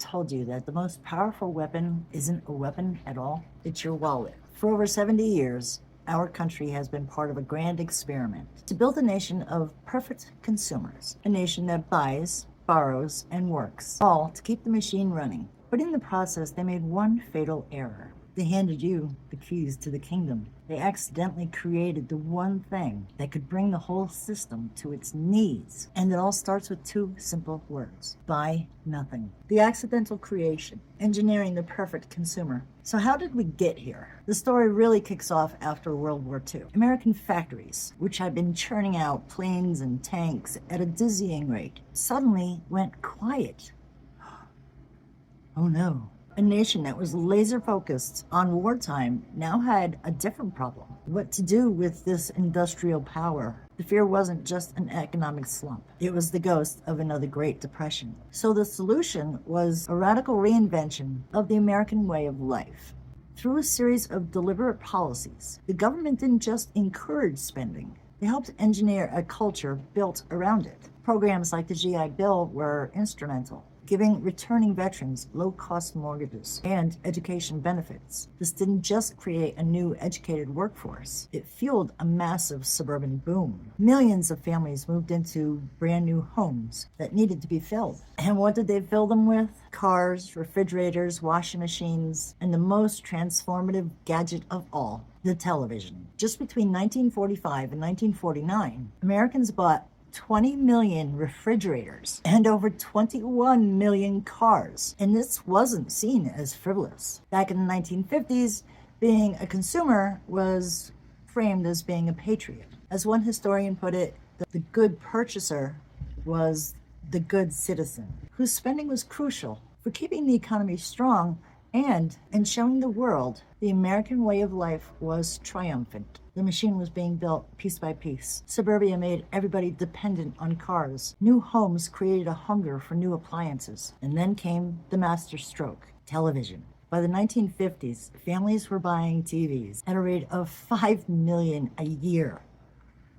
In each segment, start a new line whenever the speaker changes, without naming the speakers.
told you that the most powerful weapon isn't a weapon at all? It's your wallet. For over 70 years, our country has been part of a grand experiment to build a nation of perfect consumers, a nation that buys, borrows, and works, all to keep the machine running. But in the process, they made one fatal error. They handed you the keys to the kingdom. They accidentally created the one thing that could bring the whole system to its knees. And it all starts with two simple words: buy nothing. The accidental creation, engineering the perfect consumer. So how did we get here? The story really kicks off after World War II. American factories, which had been churning out planes and tanks at a dizzying rate, suddenly went quiet. Oh no. A nation that was laser focused on wartime now had a different problem. What to do with this industrial power? The fear wasn't just an economic slump. It was the ghost of another Great Depression. So the solution was a radical reinvention of the American way of life. Through a series of deliberate policies, the government didn't just encourage spending. They helped engineer a culture built around it. Programs like the GI Bill were instrumental, giving returning veterans low-cost mortgages and education benefits. This didn't just create a new educated workforce. It fueled a massive suburban boom. Millions of families moved into brand new homes that needed to be filled. And what did they fill them with? Cars, refrigerators, washing machines, and the most transformative gadget of all, the television. Just between 1945 and 1949, Americans bought 20 million refrigerators and over 21 million cars. And this wasn't seen as frivolous. Back in the 1950s, being a consumer was framed as being a patriot. As one historian put it, the good purchaser was the good citizen, whose spending was crucial for keeping the economy strong and in showing the world the American way of life was triumphant. The machine was being built piece by piece. Suburbia made everybody dependent on cars. New homes created a hunger for new appliances. And then came the master stroke: television. By the 1950s, families were buying TVs at a rate of 5 million a year.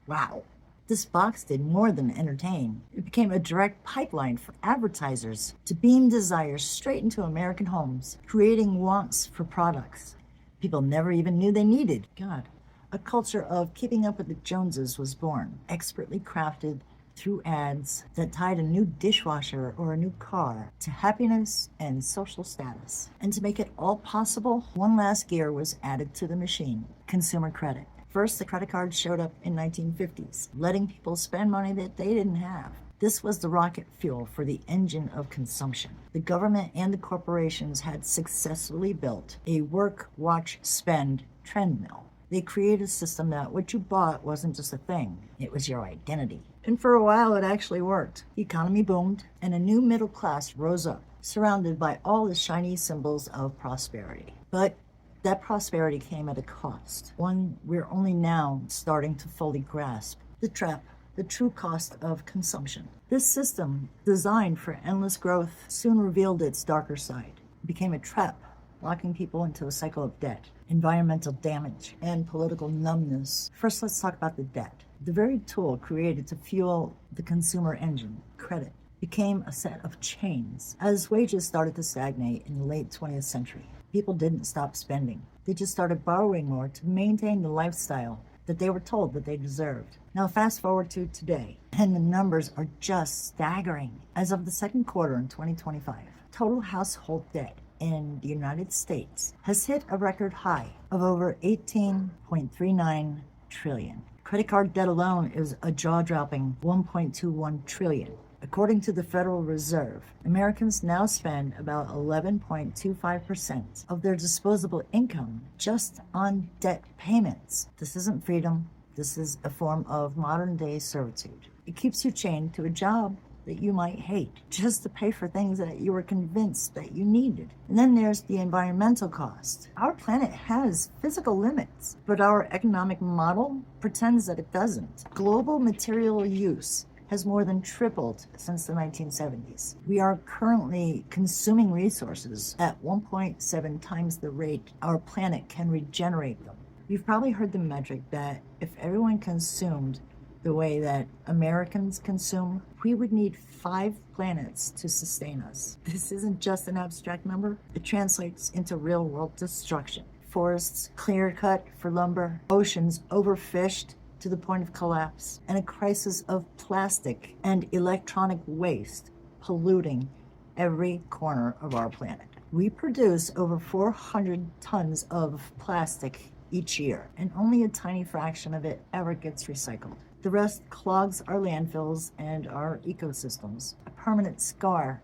Wow. This box did more than entertain. It became a direct pipeline for advertisers to beam desires straight into American homes, creating wants for products people never even knew they needed. God. A culture of keeping up with the Joneses was born, expertly crafted through ads that tied a new dishwasher or a new car to happiness and social status. And to make it all possible, one last gear was added to the machine: consumer credit. First, the credit card showed up in 1950s, letting people spend money that they didn't have. This was the rocket fuel for the engine of consumption. The government and the corporations had successfully built a work, watch, spend treadmill. They created a system that what you bought wasn't just a thing, it was your identity. And for a while it actually worked. The economy boomed and a new middle class rose up, surrounded by all the shiny symbols of prosperity. But that prosperity came at a cost, one we're only now starting to fully grasp: the trap, the true cost of consumption. This system, designed for endless growth, soon revealed its darker side. It became a trap, locking people into a cycle of debt, environmental damage, and political numbness. First, let's talk about the debt. The very tool created to fuel the consumer engine, credit, became a set of chains. As wages started to stagnate in the late 20th century, people didn't stop spending. They just started borrowing more to maintain the lifestyle that they were told that they deserved. Now fast forward to today, and the numbers are just staggering. As of the second quarter in 2025, total household debt in the United States has hit a record high of over 18.39 trillion. Credit card debt alone is a jaw-dropping 1.21 trillion. According to the Federal Reserve, Americans now spend about 11.25% of their disposable income just on debt payments. This isn't freedom. This is a form of modern-day servitude. It keeps you chained to a job that you might hate, just to pay for things that you were convinced that you needed. And then there's the environmental cost. Our planet has physical limits, but our economic model pretends that it doesn't. Global material use has more than tripled since the 1970s. We are currently consuming resources at 1.7 times the rate our planet can regenerate them. You've probably heard the metric that if everyone consumed the way that Americans consume, we would need 5 planets to sustain us. This isn't just an abstract number. It translates into real-world destruction. Forests clear-cut for lumber, oceans overfished to the point of collapse, and a crisis of plastic and electronic waste polluting every corner of our planet. We produce over 400 tons of plastic each year, and only a tiny fraction of it ever gets recycled. The rest clogs our landfills and our ecosystems, a permanent scar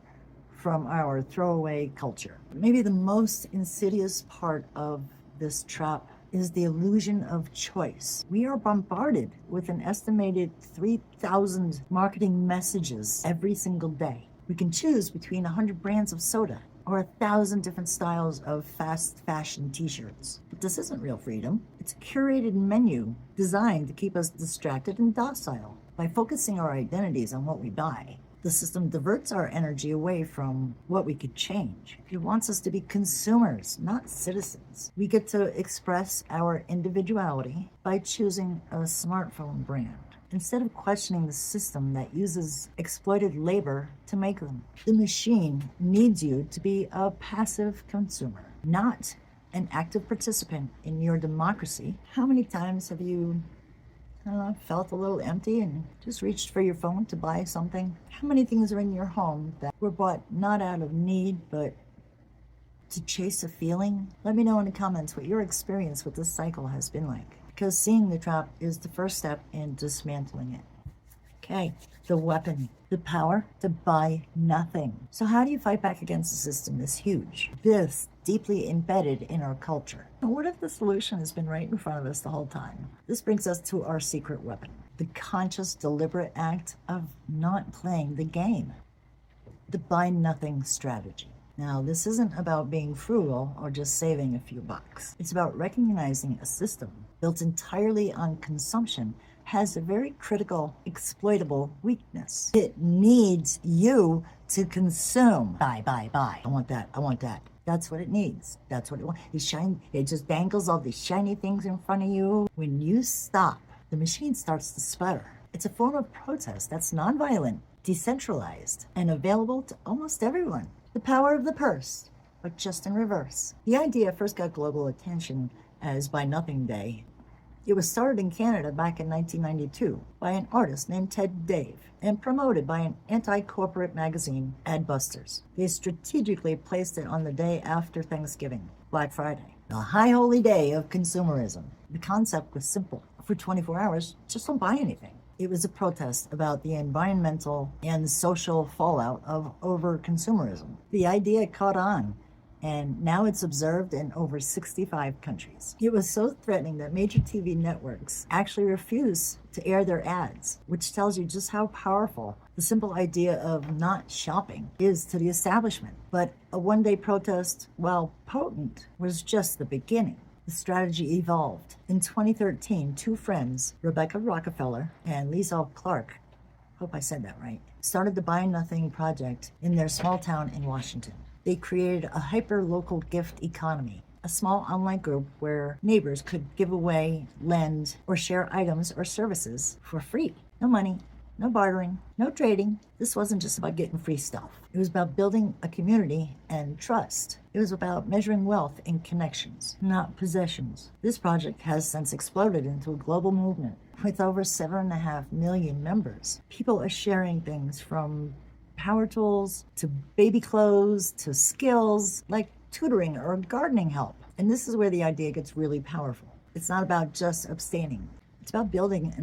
from our throwaway culture. Maybe the most insidious part of this trap is the illusion of choice. We are bombarded with an estimated 3,000 marketing messages every single day. We can choose between 100 brands of soda or 1,000 different styles of fast fashion t-shirts. But this isn't real freedom. It's a curated menu designed to keep us distracted and docile. By focusing our identities on what we buy, the system diverts our energy away from what we could change. It wants us to be consumers, not citizens. We get to express our individuality by choosing a smartphone brand, instead of questioning the system that uses exploited labor to make them. The machine needs you to be a passive consumer, not an active participant in your democracy. How many times have you felt a little empty and just reached for your phone to buy something? How many things are in your home that were bought not out of need, but to chase a feeling? Let me know in the comments what your experience with this cycle has been like, because seeing the trap is the first step in dismantling it. Okay, the weapon, the power to buy nothing. So how do you fight back against a system this huge, this deeply embedded in our culture? And what if the solution has been right in front of us the whole time? This brings us to our secret weapon, the conscious, deliberate act of not playing the game, the buy nothing strategy. Now, this isn't about being frugal or just saving a few bucks. It's about recognizing a system built entirely on consumption has a very critical, exploitable weakness. It needs you to consume. Buy, buy, buy. I want that. I want that. That's what it needs. That's what it wants. It just dangles all these shiny things in front of you. When you stop, the machine starts to sputter. It's a form of protest that's nonviolent, decentralized, and available to almost everyone. The power of the purse, but just in reverse. The idea first got global attention as Buy Nothing Day. It was started in Canada back in 1992 by an artist named Ted Dave and promoted by an anti-corporate magazine, Adbusters. They strategically placed it on the day after Thanksgiving, Black Friday, the high holy day of consumerism. The concept was simple. For 24 hours, just don't buy anything. It was a protest about the environmental and social fallout of over-consumerism. The idea caught on, and now it's observed in over 65 countries. It was so threatening that major TV networks actually refuse to air their ads, which tells you just how powerful the simple idea of not shopping is to the establishment. But a one-day protest, while potent, was just the beginning. The strategy evolved. In 2013, two friends, Rebecca Rockefeller and Lisa Clark, hope I said that right, started the Buy Nothing project in their small town in Washington. They created a hyper-local gift economy, a small online group where neighbors could give away, lend, or share items or services for free. No money, no bartering, no trading. This wasn't just about getting free stuff. It was about building a community and trust. It was about measuring wealth in connections, not possessions. This project has since exploded into a global movement with over 7.5 million members. People are sharing things from power tools to baby clothes to skills like tutoring or gardening help. And this is where the idea gets really powerful. It's not about just abstaining. It's about building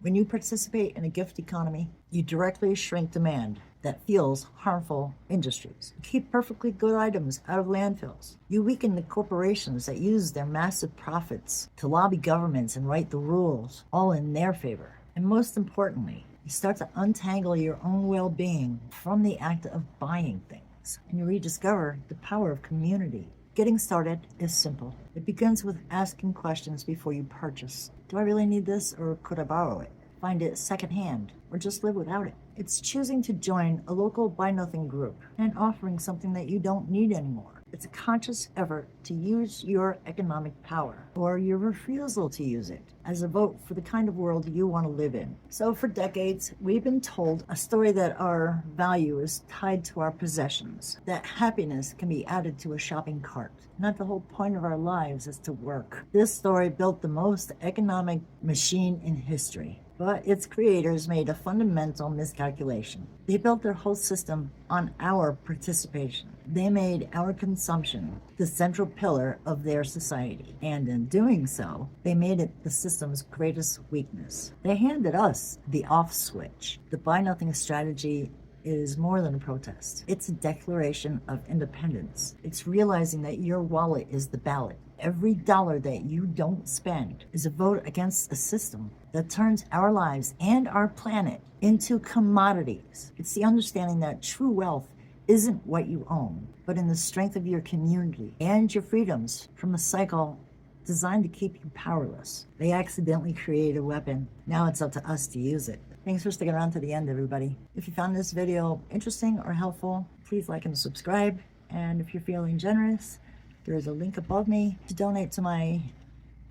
when you participate in a gift economy, you directly shrink demand that fuels harmful industries. You keep perfectly good items out of landfills. You weaken the corporations that use their massive profits to lobby governments and write the rules, all in their favor. And most importantly, you start to untangle your own well-being from the act of buying things, and you rediscover the power of community. Getting started is simple. It begins with asking questions before you purchase. Do I really need this, or could I borrow it? Find it secondhand, or just live without it? It's choosing to join a local buy nothing group and offering something that you don't need anymore. It's a conscious effort to use your economic power, or your refusal to use it, as a vote for the kind of world you want to live in. So for decades, we've been told a story that our value is tied to our possessions, that happiness can be added to a shopping cart. Not the whole point of our lives is to work. This story built the most economic machine in history. But its creators made a fundamental miscalculation. They built their whole system on our participation. They made our consumption the central pillar of their society. And in doing so, they made it the system's greatest weakness. They handed us the off switch. The buy nothing strategy is more than a protest. It's a declaration of independence. It's realizing that your wallet is the ballot. Every dollar that you don't spend is a vote against a system that turns our lives and our planet into commodities. It's the understanding that true wealth isn't what you own, but in the strength of your community and your freedoms from a cycle designed to keep you powerless. They accidentally created a weapon. Now it's up to us to use it. Thanks for sticking around to the end, everybody. If you found this video interesting or helpful, please like and subscribe. And if you're feeling generous, there is a link above me to donate to my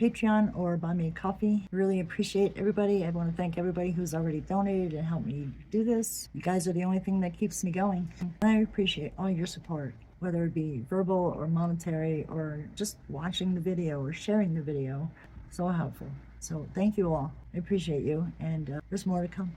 Patreon or buy me a coffee. Really appreciate everybody. I want to thank everybody who's already donated and helped me do this. You guys are the only thing that keeps me going. And I appreciate all your support, whether it be verbal or monetary or just watching the video or sharing the video. So helpful. So thank you all. I appreciate you, and there's more to come.